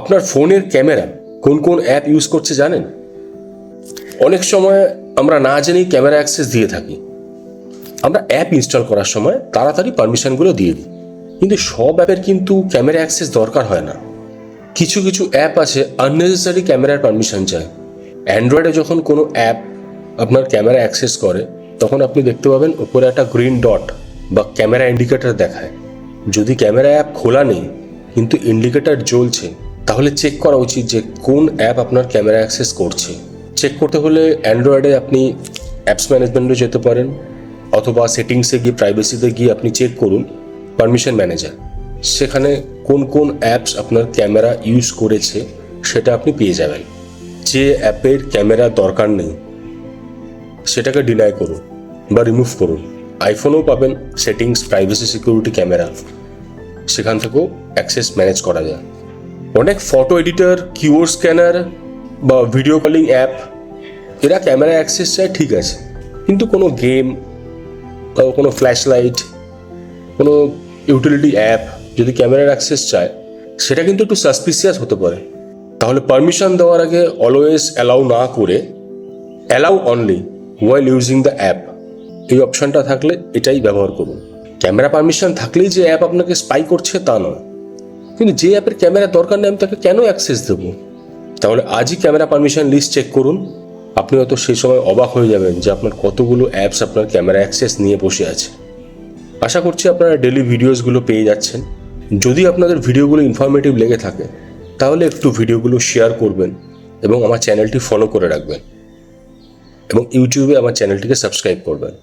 আপনার ফোনের ক্যামেরা কোন কোন অ্যাপ ইউজ করছে জানেন? অনেক সময় আমরা না জেনেই ক্যামেরা অ্যাক্সেস দিয়ে থাকি। আমরা অ্যাপ ইনস্টল করার সময় তাড়াতাড়ি পারমিশনগুলো দিয়ে দিই, কিন্তু সব অ্যাপের কিন্তু ক্যামেরা অ্যাক্সেস দরকার হয় না। কিছু কিছু অ্যাপ আছে আননেসেসারি ক্যামেরার পারমিশন চায়। অ্যান্ড্রয়েডে যখন কোনো অ্যাপ আপনার ক্যামেরা অ্যাক্সেস করে তখন আপনি দেখতে পাবেন উপরে একটা গ্রিন ডট বা ক্যামেরা ইন্ডিকেটর দেখায়। যদি ক্যামেরা অ্যাপ খোলা নেই কিন্তু ইন্ডিকেটর জ্বলছে, তাহলে চেক করা উচিত যে কোন অ্যাপ আপনার ক্যামেরা অ্যাক্সেস করছে। চেক করতে হলে অ্যান্ড্রয়েডে আপনি অ্যাপস ম্যানেজমেন্টে যেতে পারেন, অথবা সেটিংসে গিয়ে প্রাইভেসিতে গিয়ে আপনি চেক করুন পারমিশন ম্যানেজার। সেখানে কোন কোন অ্যাপস আপনার ক্যামেরা ইউজ করেছে সেটা আপনি পেয়ে যাবেন। যে অ্যাপের ক্যামেরা দরকার নেই সেটাকে ডিনাই করুন বা রিমুভ করুন। আইফোনেও পাবেন সেটিংস, প্রাইভেসি, সিকিউরিটি, ক্যামেরা, সেখান থেকেও অ্যাক্সেস ম্যানেজ করা যায়। অনেক ফটো এডিটর, কিউআর স্ক্যানার বা ভিডিও কলিং অ্যাপ এরা ক্যামেরা অ্যাক্সেস চায়, ঠিক আছে, কিন্তু কোনো গেম বা কোনো ফ্ল্যাশ লাইট, কোনো ইউটিলিটি অ্যাপ যদি ক্যামেরার অ্যাক্সেস চায় সেটা কিন্তু একটু সাসপিসিয়াস হতে পারে। তাহলে পারমিশন দেওয়ার আগে অলওয়েজ অ্যালাউ না করে allow only while using the app, এই অপশানটা থাকলে এটাই ব্যবহার করুন। ক্যামেরা পারমিশন থাকলেই যে অ্যাপ আপনাকে স্পাই করছে তা নয়, কিন্তু যে অ্যাপের ক্যামেরা দরকার নেই আমি তাকে কেন অ্যাক্সেস দেবো? তাহলে আজই ক্যামেরা পারমিশন লিস্ট চেক করুন। আপনি হয়তো সেই সময় অবাক হয়ে যাবেন যে আপনার কতগুলো অ্যাপস আপনার ক্যামেরা অ্যাক্সেস নিয়ে বসে আছে। আশা করছি আপনারা ডেলি ভিডিওসগুলো পেয়ে যাচ্ছেন। যদি আপনাদের ভিডিওগুলো ইনফরমেটিভ লেগে থাকে তাহলে একটু ভিডিওগুলো শেয়ার করবেন এবং আমার চ্যানেলটি ফলো করে রাখবেন এবং ইউটিউবে আমার চ্যানেলটিকে সাবস্ক্রাইব করবেন।